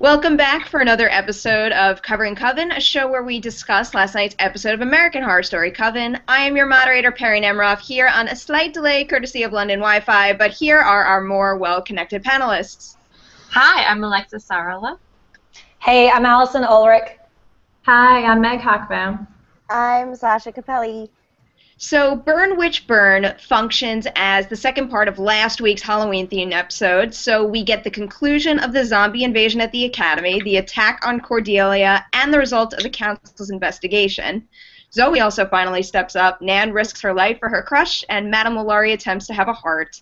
Welcome back for another episode of Covering Coven, a show where we discuss last night's episode of American Horror Story Coven. I am your moderator, Perri Nemiroff, here on a slight delay courtesy of London Wi-Fi, but here are our more well-connected panelists. Hi, I'm Alexis Saarela. Hey, I'm Allison Ullrich. Hi, I'm Megg Hochbaum. I'm Sasha Capelli. So, Burn Witch Burn functions as the second part of last week's Halloween-themed episode, so we get the conclusion of the zombie invasion at the Academy, the attack on Cordelia, and the result of the Council's investigation. Zoe also finally steps up, Nan risks her life for her crush, and Madame LaLaurie attempts to have a heart.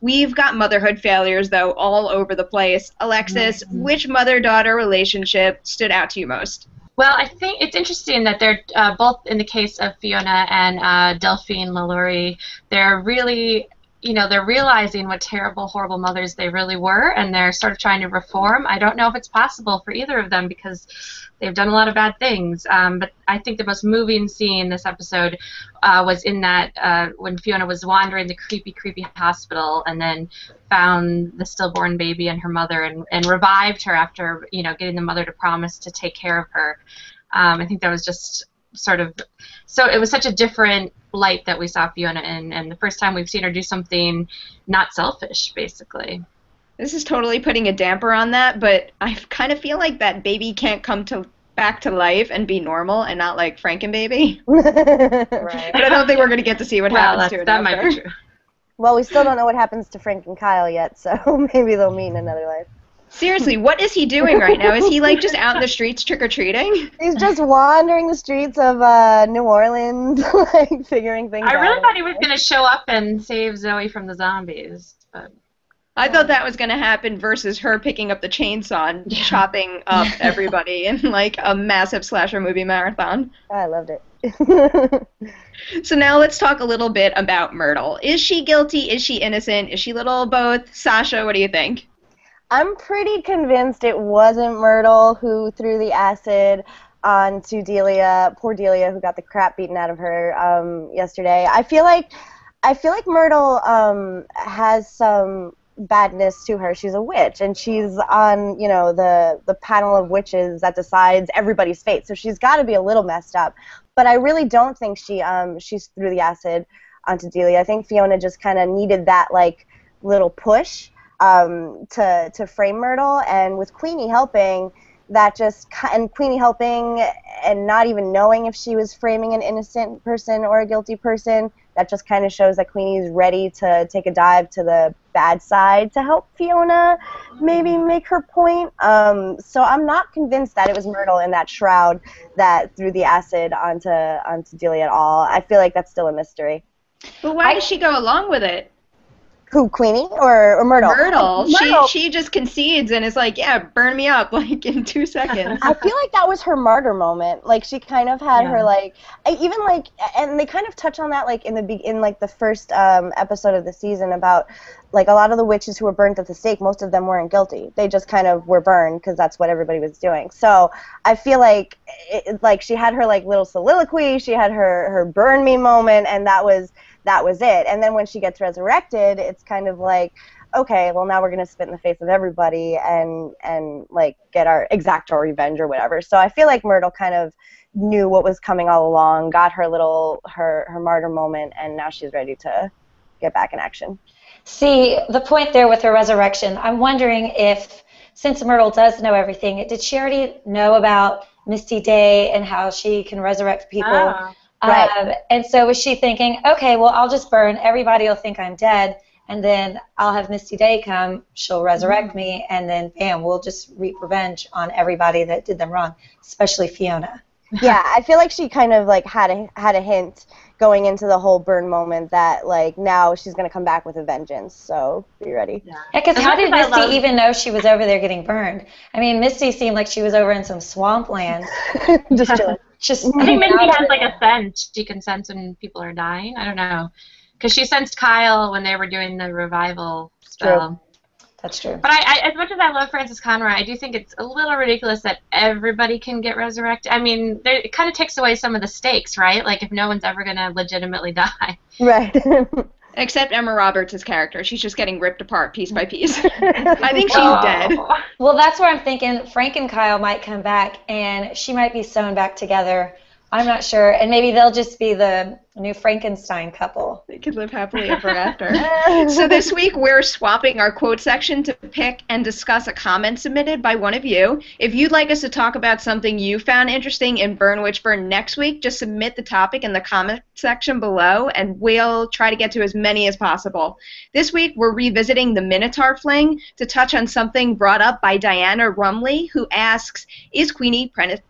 We've got motherhood failures, though, all over the place. Alexis, which mother-daughter relationship stood out to you most? Well, I think it's interesting that they're both in the case of Fiona and Delphine LaLaurie, they're really, they're realizing what terrible, horrible mothers they really were, and they're sort of trying to reform. I don't know if it's possible for either of them because they've done a lot of bad things, but I think the most moving scene this episode was in that when Fiona was wandering the creepy, creepy hospital and then found the stillborn baby and her mother and revived her after, getting the mother to promise to take care of her. I think that was just sort of, so it was such a different light that we saw Fiona in, and the first time we've seen her do something not selfish, basically. This is totally putting a damper on that, but I kind of feel like that baby can't come back to life and be normal and not like Frankenbaby. Right. But I don't think we're going to get to see what happens to it that might be true. Well, we still don't know what happens to Frank and Kyle yet, so maybe they'll meet in another life. Seriously, what is he doing right now? Is he like just out in the streets trick-or-treating? He's just wandering the streets of New Orleans, like figuring things out. I really thought he was going to show up and save Zoe from the zombies, but... I thought that was going to happen versus her picking up the chainsaw and chopping up everybody in like a massive slasher movie marathon. I loved it. So now let's talk a little bit about Myrtle. Is she guilty? Is she innocent? Is she little of both? Sasha, what do you think? I'm pretty convinced it wasn't Myrtle who threw the acid onto Delia, poor Delia, who got the crap beaten out of her yesterday. I feel like Myrtle has some badness to her. She's a witch, and she's on, the panel of witches that decides everybody's fate. So she's got to be a little messed up. But I really don't think she threw the acid onto Delia. I think Fiona just kind of needed that like little push to frame Myrtle, and with Queenie helping, Queenie helping and not even knowing if she was framing an innocent person or a guilty person, that just kind of shows that Queenie's ready to take a dive to the bad side to help Fiona maybe make her point. So I'm not convinced that it was Myrtle in that shroud that threw the acid onto Delia at all. I feel like that's still a mystery. But why does she go along with it? Who, Queenie or Myrtle? Myrtle. She just concedes and is like, yeah, burn me up, like, in 2 seconds. I feel like that was her martyr moment. Like, she kind of had her, like, even, like, and they kind of touch on that, like, in the first episode of the season about, like, a lot of the witches who were burnt at the stake, most of them weren't guilty. They just kind of were burned because that's what everybody was doing. So I feel like, she had her, like, little soliloquy, she had her burn me moment, and that was it. And then when she gets resurrected, it's kind of like, okay, well, now we're going to spit in the face of everybody and like exact our revenge or whatever. So I feel like Myrtle kind of knew what was coming all along, got her her martyr moment, and now she's ready to get back in action. See, the point there with her resurrection, I'm wondering if, since Myrtle does know everything, did she already know about Misty Day and how she can resurrect people? Oh. Right. And so was she thinking, okay, well, I'll just burn. Everybody will think I'm dead, and then I'll have Misty Day come. She'll resurrect me, and then, bam, we'll just reap revenge on everybody that did them wrong, especially Fiona. Yeah, I feel like she kind of, like, had a hint going into the whole burn moment that, like, now she's going to come back with a vengeance, so be ready. Yeah, because how did Misty even know she was over there getting burned? I mean, Misty seemed like she was over in some swampland. Just chilling. I think Misty has like a sense. She can sense when people are dying. I don't know. Because she sensed Kyle when they were doing the revival spell. True. That's true. But as much as I love Frances Conroy, I do think it's a little ridiculous that everybody can get resurrected. I mean, it kind of takes away some of the stakes, right? Like if no one's ever going to legitimately die. Right. Except Emma Roberts' character. She's just getting ripped apart piece by piece. I think she's dead. Well, that's where I'm thinking Frank and Kyle might come back, and she might be sewn back together. I'm not sure. And maybe they'll just be the new Frankenstein couple. They could live happily ever after. So this week we're swapping our quote section to pick and discuss a comment submitted by one of you. If you'd like us to talk about something you found interesting in Burn Witch Burn next week, just submit the topic in the comment section below, and we'll try to get to as many as possible. This week we're revisiting the Minotaur fling to touch on something brought up by Diana Rumley, who asks, is Queenie pregnant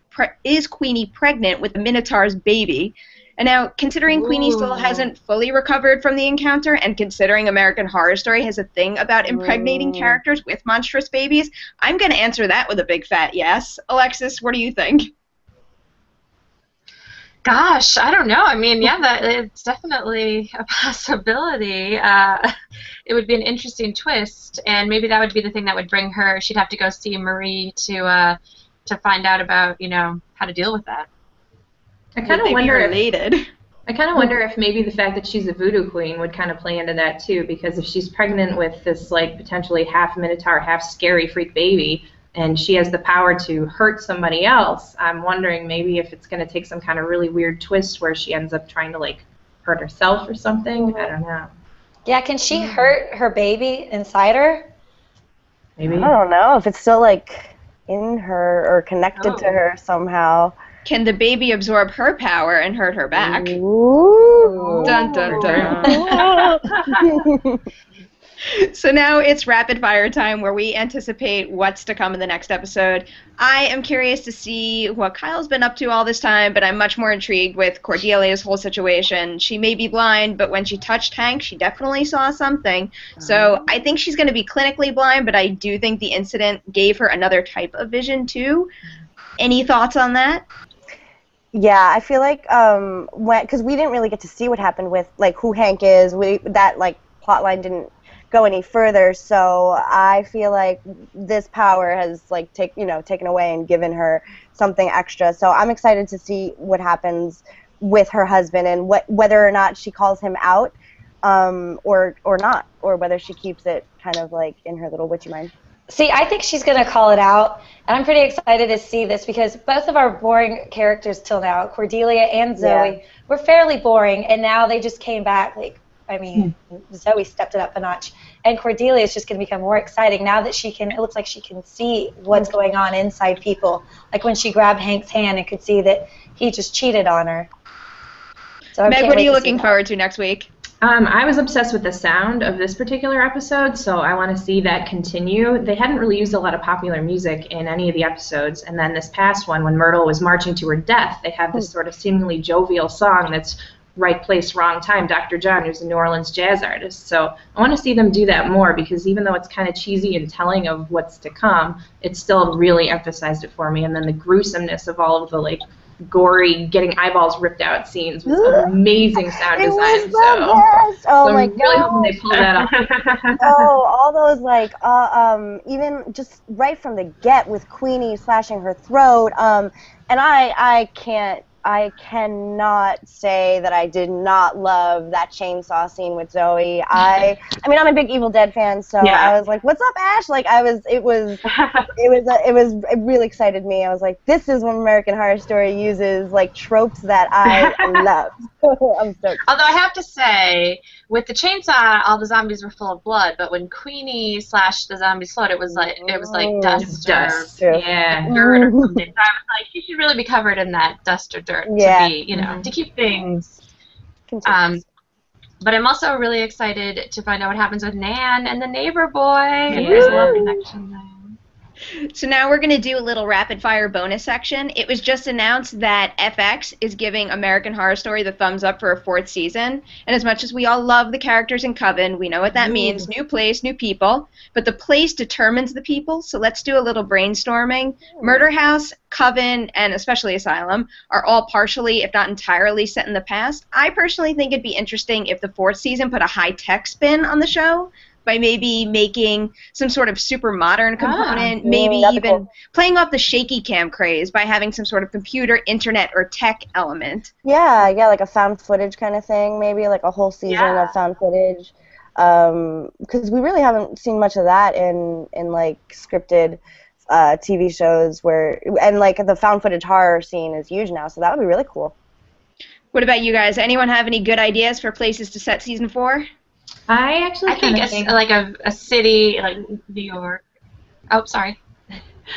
with the Minotaur's baby? And now, considering Queenie still hasn't fully recovered from the encounter, and considering American Horror Story has a thing about impregnating characters with monstrous babies, I'm going to answer that with a big fat yes. Alexis, what do you think? Gosh, I don't know. I mean, yeah, it's definitely a possibility. It would be an interesting twist, and maybe that would be the thing that would bring her. She'd have to go see Marie to find out about, how to deal with that. I kind of wonder related. I kind of wonder if maybe the fact that she's a voodoo queen would kind of play into that too, because if she's pregnant with this like potentially half Minotaur, half scary freak baby, and she has the power to hurt somebody else, I'm wondering maybe if it's going to take some kind of really weird twist where she ends up trying to like hurt herself or something. I don't know. Yeah, can she hurt her baby inside her? Maybe. I don't know if it's still like in her or connected to her somehow. Can the baby absorb her power and hurt her back? Ooh. Dun, dun, dun. So now it's rapid fire time, where we anticipate what's to come in the next episode. I am curious to see what Kyle's been up to all this time, but I'm much more intrigued with Cordelia's whole situation. She may be blind, but when she touched Hank, she definitely saw something. So I think she's going to be clinically blind, but I do think the incident gave her another type of vision too. Any thoughts on that? Yeah, I feel like because we didn't really get to see what happened with like who Hank is, that like plot line didn't go any further, so I feel like this power has like taken away and given her something extra. So I'm excited to see what happens with her husband and whether or not she calls him out or not, or whether she keeps it kind of like in her little witchy mind. See, I think she's going to call it out, and I'm pretty excited to see this because both of our boring characters till now, Cordelia and Zoe, were fairly boring, and now they just came back. Like, I mean, Zoe stepped it up a notch, and Cordelia is just going to become more exciting now that it looks like she can see what's going on inside people. Like when she grabbed Hank's hand and could see that he just cheated on her. So Meg, what are you looking forward to next week? I was obsessed with the sound of this particular episode, so I want to see that continue. They hadn't really used a lot of popular music in any of the episodes, and then this past one, when Myrtle was marching to her death, they had this sort of seemingly jovial song that's right place, wrong time, Dr. John, who's a New Orleans jazz artist. So I want to see them do that more, because even though it's kind of cheesy and telling of what's to come, it still really emphasized it for me. And then the gruesomeness of all of the like gory, getting eyeballs ripped out scenes was amazing sound design. Oh my God! I'm really hoping they pull that off. All those like even just right from the get with Queenie slashing her throat. And I cannot say that I did not love that chainsaw scene with Zoe. I mean, I'm a big Evil Dead fan, so I was like, "What's up, Ash?" Like, it really excited me. I was like, "This is when American Horror Story uses like tropes that I love." I'm stoked. Although I have to say, with the chainsaw, all the zombies were full of blood, but when Queenie slashed the zombie's throat, it was like dust. Yeah. Dirt or something. So I was like, she should really be covered in that dust or dirt to be, to keep things. But I'm also really excited to find out what happens with Nan and the neighbor boy. There's a love connection there. So now we're going to do a little rapid-fire bonus section. It was just announced that FX is giving American Horror Story the thumbs up for a 4th season. And as much as we all love the characters in Coven, we know what that means. New place, new people. But the place determines the people, so let's do a little brainstorming. Murder House, Coven, and especially Asylum are all partially, if not entirely, set in the past. I personally think it'd be interesting if the 4th season put a high-tech spin on the show. by maybe making some sort of super modern component, maybe that'd be even cool. playing off the shaky cam craze by having some sort of computer, internet, or tech element. Yeah, like a found footage kind of thing, maybe like a whole season of found footage. Because we really haven't seen much of that in like scripted TV shows and like the found footage horror scene is huge now, so that would be really cool. What about you guys? Anyone have any good ideas for places to set season 4? I actually think like a city like New York. Oh, sorry.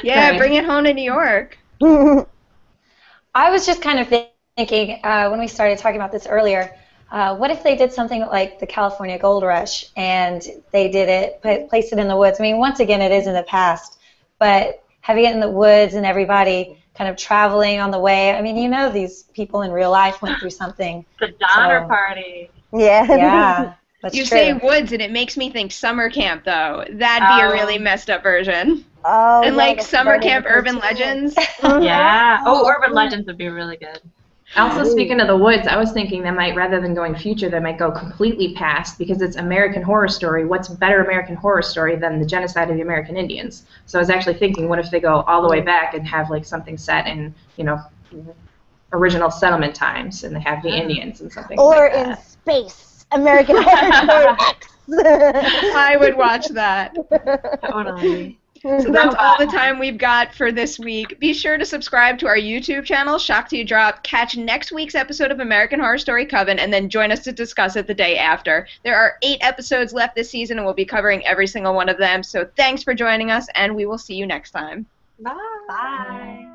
Yeah, Sorry. bring it home to New York. I was just kind of thinking when we started talking about this earlier, what if they did something like the California Gold Rush and they did it, placed it in the woods? I mean, once again, it is in the past, but having it in the woods and everybody kind of traveling on the way. I mean, you know, these people in real life went through something. The Donner Party. Yeah, that's You true. say woods, and it makes me think summer camp, though. That'd be a really messed up version. Oh, And yeah, like the summer Friday camp the urban 13th. legends. Yeah. Oh, urban legends would be really good. Also, speaking of the woods, I was thinking they might, rather than going future, they might go completely past, because it's American Horror Story. What's better American Horror Story than the genocide of the American Indians? So I was actually thinking, what if they go all the way back and have like something set in, you know, original settlement times, and they have the Indians and something Or like that. in space, American Horror Story X. I would watch that. Totally. So that's all the time we've got for this week. Be sure to subscribe to our YouTube channel, Shock Till You Drop. Catch next week's episode of American Horror Story Coven, and then join us to discuss it the day after. There are 8 episodes left this season, and we'll be covering every single one of them. So thanks for joining us, and we will see you next time. Bye. Bye.